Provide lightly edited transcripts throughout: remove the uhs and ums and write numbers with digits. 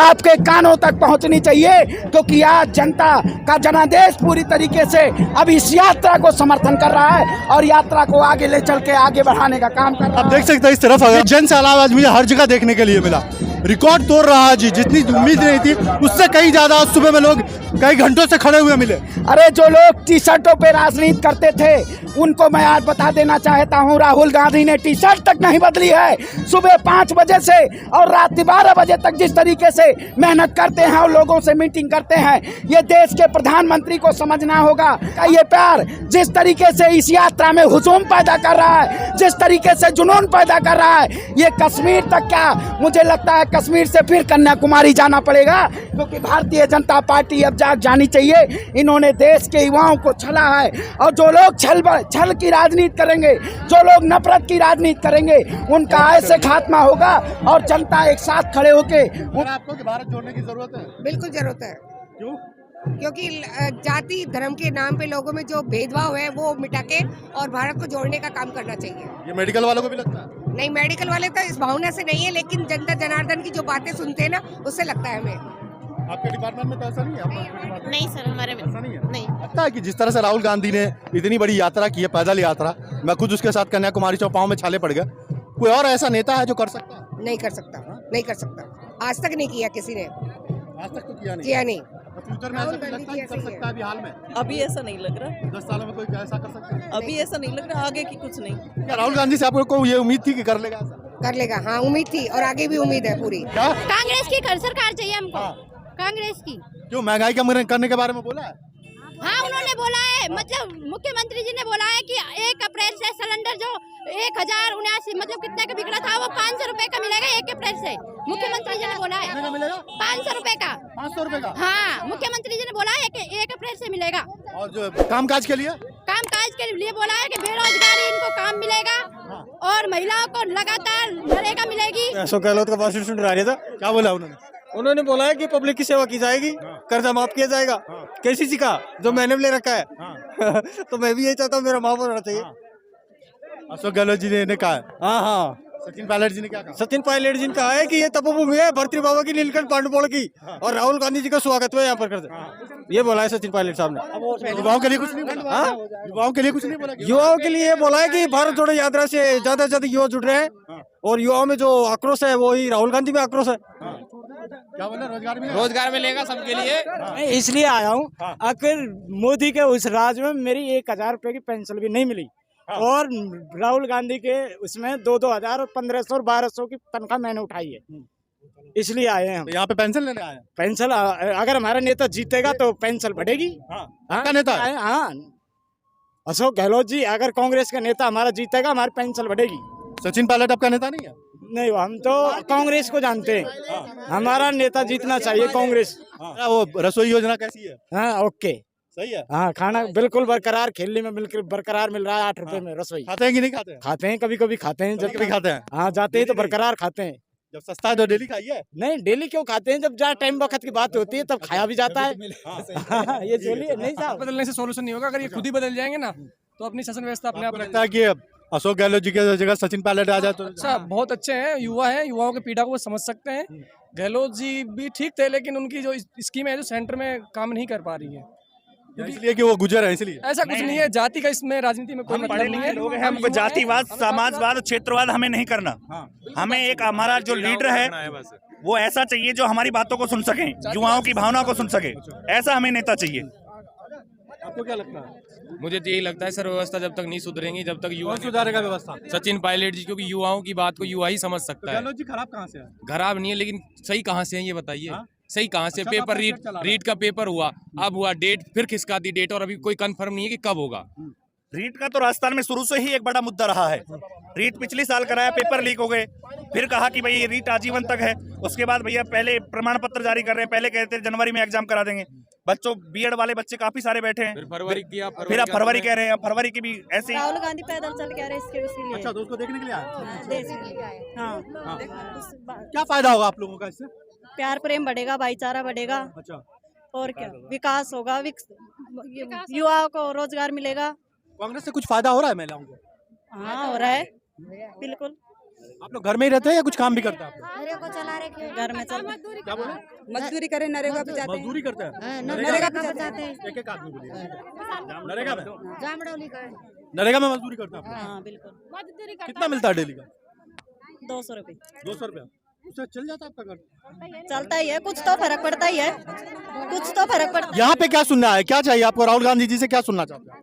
आपके कानों तक पहुंचनी चाहिए, क्योंकि आज जनता का जनादेश पूरी तरीके से अब इस यात्रा को समर्थन कर रहा है और यात्रा को आगे ले चल के आगे बढ़ाने का काम कर रहा है। आप देख सकते हैं इस तरफ अगर जन सैलाब आज मुझे हर जगह देखने के लिए मिला, रिकॉर्ड तोड़ रहा है जी। जितनी उम्मीद नहीं थी उससे कहीं ज्यादा आज सुबह में लोग कई घंटों से खड़े हुए मिले। अरे जो लोग टी शर्टों पे राजनीति करते थे उनको मैं आज बता देना चाहता हूं, राहुल गांधी ने टी शर्ट तक नहीं बदली है। सुबह 5 बजे से और रात 12 बजे तक जिस तरीके से मेहनत करते हैं और लोगों से मीटिंग करते हैं, ये देश के प्रधानमंत्री को समझना होगा कि ये प्यार जिस तरीके से इस यात्रा में हुजूम पैदा कर रहा है, जिस तरीके से जुनून पैदा कर रहा है, ये कश्मीर तक क्या, मुझे लगता है कश्मीर से फिर कन्याकुमारी जाना पड़ेगा, क्योंकि भारतीय जनता पार्टी अब जाग जानी चाहिए। इन्होंने देश के युवाओं को छला है और जो लोग छल की राजनीति करेंगे, जो लोग नफरत की राजनीति करेंगे, उनका ऐसे खात्मा होगा और जनता एक साथ खड़े होके। आपको कि भारत जोड़ने की जरूरत है? बिल्कुल जरूरत है। क्यों? क्योंकि जाति धर्म के नाम पे लोगों में जो भेदभाव है वो मिटा के और भारत को जोड़ने का काम करना चाहिए। ये मेडिकल वालों को भी लगता है? नहीं, मेडिकल वाले तो इस भावना से नहीं है, लेकिन जनता जनार्दन की जो बातें सुनते हैं ना, उससे लगता है हमें। आपके डिपार्टमेंट में तो ऐसा नहीं है? नहीं सर, हमारे में ऐसा नहीं है। नहीं। लगता है कि जिस तरह से राहुल गांधी ने इतनी बड़ी यात्रा की है, पैदल यात्रा, मैं खुद उसके साथ कन्याकुमारी चौपाओं में छाले पड़ गए, कोई और ऐसा नेता है जो कर सकता है? नहीं कर सकता, नहीं कर सकता। आज तक नहीं किया किसी ने, आज तक तो किया नहीं। फ्यूचर में ऐसा राहुल कुछ लगता है कि कर गांधी सकता है अभी हाल में? अभी ऐसा नहीं लग रहा। 10 सालों में कोई ऐसा कर सकता है? अभी ऐसा नहीं लग रहा, आगे की कुछ नहीं। क्या राहुल गांधी से आपको ये उम्मीद थी कि कर लेगा ऐसा? कर लेगा, हाँ उम्मीद थी और आगे भी उम्मीद है पूरी। क्या? कांग्रेस की सरकार चाहिए हमको। हाँ। कांग्रेस की। क्यों, महंगाई कम करने के बारे में बोला है? हाँ, उन्होंने बोला है, मतलब मुख्यमंत्री जी ने बोला है कि 1 अप्रैल से सिलेंडर जो 1079 मतलब कितने का बिगड़ा था वो 500 रुपए का मिलेगा 1 अप्रैल से। मुख्यमंत्री जी ने बोला है। कितने का मिलेगा? 500 रुपए का। 500 रुपए का? हाँ, मुख्यमंत्री जी ने बोला है कि 1 अप्रैल से मिलेगा। और जो कामकाज के लिए? कामकाज के लिए बोला है कि बेरोजगारी इनको काम मिलेगा और महिलाओं को लगातार नरेगा मिलेगी। अशोक गहलोत का भाषण सुन रहा था, क्या बोला उन्होंने बोला है कि पब्लिक की सेवा की जाएगी, कर्जा माफ किया जाएगा। केसीसी का जो मैंने ले रखा है तो मैं भी यही चाहता हूँ, मेरा माफ होना चाहिए। अशोक गहलोत जी ने कहा है। हाँ, सचिन पायलट जी ने क्या कहा? सचिन पायलट जी ने कहा है कि ये तपोभूमि है भर्तृ बाबा की, नीलकंठ पांडुपोल की, और राहुल गांधी जी का स्वागत है यहाँ पर करते। ये बोला है सचिन पायलट साहब ने। युवाओं के लिए कुछ नहीं बोला? युवाओं के लिए कुछ नहीं बोला? युवाओं के लिए बोला है कि भारत जोड़ो यात्रा से ज्यादा से ज्यादा युवा जुड़ रहे हैं और युवाओं में जो आक्रोश है वो ही राहुल गांधी में आक्रोश है। क्या बोला? रोजगार मिलेगा सबके लिए। मैं इसलिए आया हूँ, आखिर मोदी के उस राज में मेरी 1000 रुपए की पेंशन भी नहीं मिली और राहुल गांधी के उसमें 2-2 हजार और 1500 और 1200 की तनख्वाह मैंने उठाई है, इसलिए आए हैं हम। तो यहाँ पे पेंशन लेने आए हैं? पेंशन अगर हमारा नेता जीतेगा तो पेंशन बढ़ेगी। आपका नेता है? हाँ, अशोक गहलोत जी, अगर कांग्रेस का नेता हमारा जीतेगा हमारी पेंशन बढ़ेगी। सचिन पायलट आपका नेता नहीं है? नहीं, हम तो कांग्रेस को जानते हैं, हमारा नेता जीतना चाहिए कांग्रेस। वो रसोई योजना कैसी है? हाँ, ओके, सही है। हाँ, खाना बिल्कुल बरकरार, खेलने में बिल्कुल बरकरार मिल रहा है। 8 रुपए में रसोई। खाते हैं कि नहीं खाते हैं? खाते हैं, कभी कभी खाते हैं, जब कभी खाते हैं। हाँ, जाते हैं तो बरकरार खाते हैं। जब सस्ता है तो डेली खाइए। नहीं, डेली क्यों खाते हैं, जब जहाँ टाइम वक्त की बात होती है तब खाया भी जाता है। ये बोलिए। नहीं साहब, बदलने से सोल्यूशन नहीं होगा, अगर ये खुद ही बदल जाएंगे ना तो अपनी शासन व्यवस्था अपने आप लगता है कि अशोक गहलोत जी की जगह सचिन पायलट आ जाए तो? अच्छा, बहुत अच्छे हैं, युवा हैं, युवाओं की पीड़ा को वो समझ सकते हैं। गहलोत जी भी ठीक थे, लेकिन उनकी जो स्कीम है जो सेंटर में काम नहीं कर पा रही है, इसलिए कि वो गुजर है इसलिए? ऐसा कुछ नहीं है। जाति का इसमें राजनीति में कोई मतलब नहीं है। लोग हैं, हमको जातिवाद, समाजवाद, क्षेत्रवाद हमें नहीं करना। हमें एक हमारा जो लीडर है वो ऐसा चाहिए जो हमारी बातों को सुन सके, युवाओं की भावना को सुन सके, ऐसा हमें नेता चाहिए। आपको क्या लगता है? मुझे तो यही लगता है सर, व्यवस्था जब तक नहीं सुधरेंगी, जब तक युवा सुधारेगा व्यवस्था? सचिन पायलट जी, क्योंकि युवाओं की बात को युवा ही समझ सकता है। गहलोत जी खराब कहाँ से है? खराब नहीं है, लेकिन सही कहाँ से है ये बताइए। सही कहाँ से? अच्छा, पेपर तो रीट का पेपर हुआ, अब हुआ डेट, फिर खिसका दी डेट, और अभी कोई कंफर्म नहीं है कि कब होगा। रीट का तो राजस्थान में शुरू से ही एक बड़ा मुद्दा रहा है। रीट पिछले साल कराया, पेपर लीक हो गए, फिर कहा कि भाई ये रीट आजीवन तक है। उसके बाद भैया पहले प्रमाण पत्र जारी कर रहे हैं, पहले कहते थे जनवरी में एग्जाम करा देंगे। बच्चों बीएड वाले बच्चे काफी सारे बैठे हैं, फिर फरवरी किया, फिर आप फरवरी कह रहे हैं, फरवरी की भी ऐसे ही। राहुल गांधी पैदल चल के आ रहे इसके लिए। अच्छा, तो उसको देखने के लिए आए? देश के लिए। हाँ, क्या फायदा होगा आप लोगों का इससे? प्यार प्रेम बढ़ेगा, भाईचारा बढ़ेगा, अच्छा, और क्या, विकास होगा, युवाओं को रोजगार मिलेगा। कांग्रेस से कुछ फायदा हो रहा है महिलाओं को? हाँ, हो रहा है, बिल्कुल। आप लोग घर में ही रहते हैं या कुछ काम भी करते हैं आप लोग? मेरे को चला रहे घर में चल क्या बोले? मजदूरी करे नरेगा पे जाते मजदूरी करते हैं नरेगा पे जाते हैं एक एक आदमी बोलिए नरेगा में जामडौली का नरेगा में मजदूरी करते हैं आप हाँ बिल्कुल लोग? कितना मिलता है डेली का? 200 रुपये 200 रुपया उससे चल जाता है आपका घर? चलता ही है, कुछ तो फर्क पड़ता ही है, कुछ तो फर्क पड़ता है। यहाँ पे क्या सुनना है, क्या चाहिए आपको? राहुल गांधी जी से क्या सुनना चाहते हैं?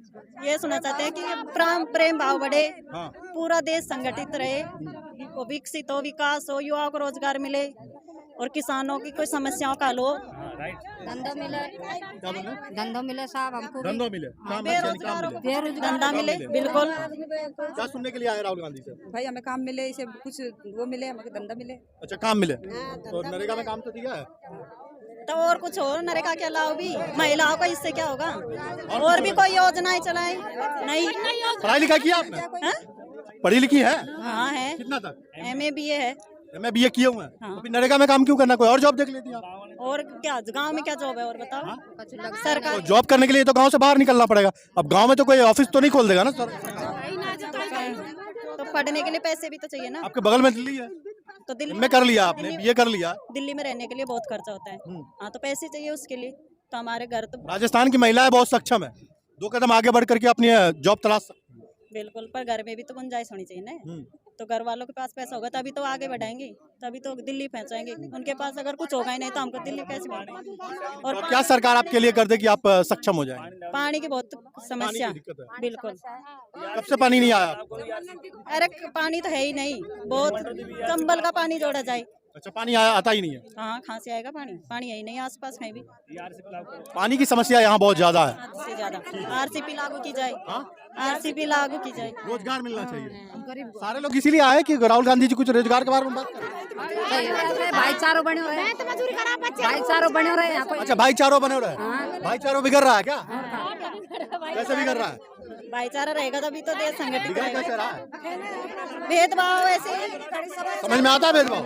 ये सुनना चाहते हैं कि प्रेम भाव बढ़े, हाँ। पूरा देश संगठित रहे, वो विकसित हो, विकास हो, युवाओं को रोजगार मिले और किसानों की कोई समस्याओं का हल हो। धंधा मिले, क्या बोल रहे हैं? धंधा मिले साहब हमको भी। धंधा मिले, काम बेरोजगारों को मिले। धंधा मिले, बिल्कुल। क्या सुनने के लिए आए राहुल गांधी से? भाई हमें काम मिले, इसे कुछ वो मिले, हमें धंधा मिले। अच्छा काम मिले, तो नरेगा में काम तो दिया है? तो और कुछ हो, नरेगा के अलावा भी महिलाओं को इससे क्या होगा? और भी कोई योजनाएं चलाए? नहीं। पढ़ाई लिखाई किया आपने? हाँ? पढ़ी लिखी है? हाँ है, कितना तक? MA BA है। मैं BA किया हूँ। हाँ। तो फिर नरेगा में काम क्यों करना? कोई और जॉब देख लेती आप। और क्या गांव में क्या जॉब है और बताओ? तो सरकार जॉब करने के लिए तो गांव से बाहर निकलना पड़ेगा। अब गांव में तो कोई ऑफिस तो नहीं खोल देगा ना सर? तो पढ़ने के लिए पैसे भी तो चाहिए ना। आपके बगल में दिल्ली है, तो दिल्ली MA कर लिया आपने, BA कर लिया। दिल्ली में रहने के लिए बहुत खर्चा होता है। हाँ तो पैसे चाहिए उसके लिए। तो हमारे घर तो राजस्थान की महिलाएं बहुत सक्षम है, 2 कदम आगे बढ़ करके अपनी जॉब तलाश सकती हैं। बिल्कुल, पर घर में भी तो गुंजाइश होनी चाहिए ना। तो घर वालों के पास पैसा होगा तभी तो आगे बढ़ाएंगे, तभी तो दिल्ली पहुंचाएंगे। उनके पास अगर कुछ होगा ही नहीं तो हमको दिल्ली कैसे बढ़ाएंगे? और क्या सरकार आपके लिए कर दे कि आप सक्षम हो जाएं? पानी की बहुत समस्या, दिक्कत है। बिल्कुल। कब से पानी नहीं आया? अरे पानी तो है ही नहीं, बहुत कंबल का पानी जोड़ा जाए। अच्छा पानी आया आता ही नहीं है? हाँ कहाँ से आएगा पानी? पानी है ही नहीं आसपास कहीं भी। पानी की समस्या यहाँ बहुत ज्यादा है। हद से ज्यादा RCP लागू की जाए, हाँ? RCP लागू की जाए। रोजगार मिलना चाहिए। सारे लोग इसीलिए आए कि राहुल गांधी जी कुछ रोजगार के बारे में बात करें। भाईचारो बने रहे, भाईचारो बने रहे यहाँ पे। अच्छा भाईचारो बने रहे, भाईचारो बिगड़ रहा है क्या? कैसे बिगड़ रहा है? भाईचारा रहेगा तभी तो देश संगठित बिगड़ रहेगा। कैसे रहा है? भेदभाव ऐसे समझ में आता है भेदभाव?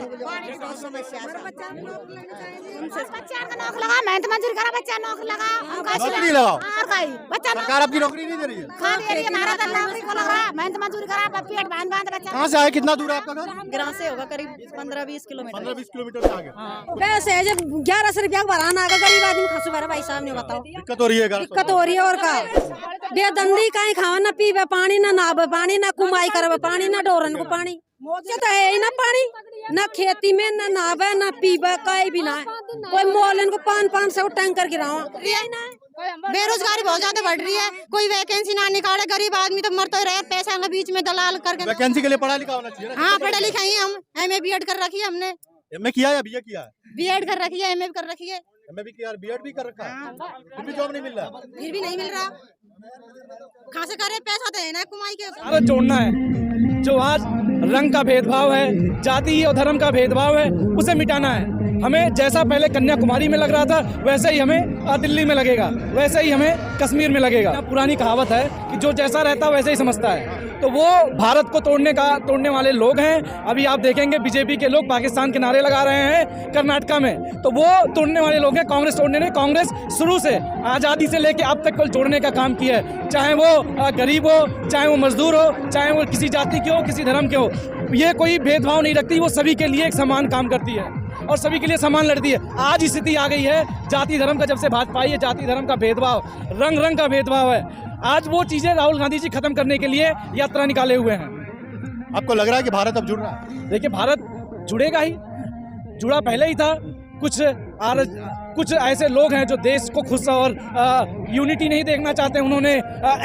बच्चा का नौकरी लगा, मेहनत मजदूरी करा, बच्चा नौकरी लगा, नौकरी लगाओ। और कहीं बच्चा सरकार आपकी नौकरी नहीं दे रही है? खा दे रही है, हमारा तो नौकरी को लग रहा, मेहनत मजदूरी करा, पेट बांध बांध बच्चा। कहाँ से आए? कितना दूर है आपका घर? ग्राम से होगा करीब 15-20 किलोमीटर। 15-20 किलोमीटर से आगे। पैसे है जब 1100 रुपया भराना आगे गरीब आदमी खासू भरा भाई साहब ने बताओ। दिक्कत हो रही है? दिक्कत हो रही है और का बेदंदी कहीं खावा ना पीवे पानी ना नहावे पानी ना कुमाई करवे पानी ना डोरन को पानी तो है ही ना पानी ना खेती में ना नहावे ना पीवे कहीं भी ना है। कोई मोलन को 500 टैंकर गिरावा। बेरोजगारी बहुत ज्यादा बढ़ रही है, कोई वैकेंसी ना निकाले, गरीब आदमी तो मरते रहे पैसा के बीच में दलाल करके। वैकेंसी के लिए पढ़ा लिखा होना चाहिए ना? हाँ पढ़े लिखे ही हम, MA BEd कर रखी है हमने। MA किया या BA किया है? BEd कर रखी है, MA कर रखी है, MA भी किया, BEd भी कर रखा है, फिर भी जॉब नहीं मिल रहा। फिर भी नहीं मिल रहा। कहाँ से करे? पैसा तो है ना कुमाई के। भारत जोड़ना है। जो आज रंग का भेदभाव है, जाति और धर्म का भेदभाव है, उसे मिटाना है। हमें जैसा पहले कन्याकुमारी में लग रहा था वैसे ही हमें दिल्ली में लगेगा, वैसे ही हमें कश्मीर में लगेगा। पुरानी कहावत है कि जो जैसा रहता वैसे ही समझता है। तो वो भारत को तोड़ने वाले लोग हैं। अभी आप देखेंगे बीजेपी के लोग पाकिस्तान के नारे लगा रहे हैं कर्नाटका में, तो वो तोड़ने वाले लोग हैं। कांग्रेस तोड़ने नहीं, कांग्रेस शुरू से आज़ादी से लेके अब तक केवल जोड़ने का काम किया है। चाहे वो गरीब हो, चाहे वो मजदूर हो, चाहे वो किसी जाति के हो, किसी धर्म के हो, ये कोई भेदभाव नहीं रखती। वो सभी के लिए एक समान काम करती है और सभी के लिए समान लड़ती है। आज स्थिति आ गई है जाति धर्म का, जब से भाजपा आई है जाति धर्म का भेदभाव, रंग का भेदभाव है। आज वो चीजें राहुल गांधी जी खत्म करने के लिए यात्रा निकाले हुए हैं। आपको लग रहा है कि भारत अब जुड़ रहा है? देखिए भारत जुड़ेगा ही, जुड़ा पहले ही था। कुछ ऐसे लोग हैं जो देश को खुश और यूनिटी नहीं देखना चाहते, उन्होंने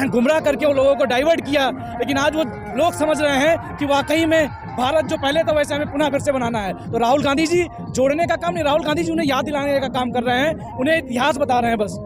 गुमराह करके वो लोगों को डाइवर्ट किया। लेकिन आज वो लोग समझ रहे हैं कि वाकई में भारत जो पहले था वैसे हमें पुनः फिर से बनाना है। तो राहुल गांधी जी जोड़ने का काम नहीं, राहुल गांधी जी उन्हें याद दिलाने का काम कर रहे हैं, उन्हें इतिहास बता रहे हैं बस।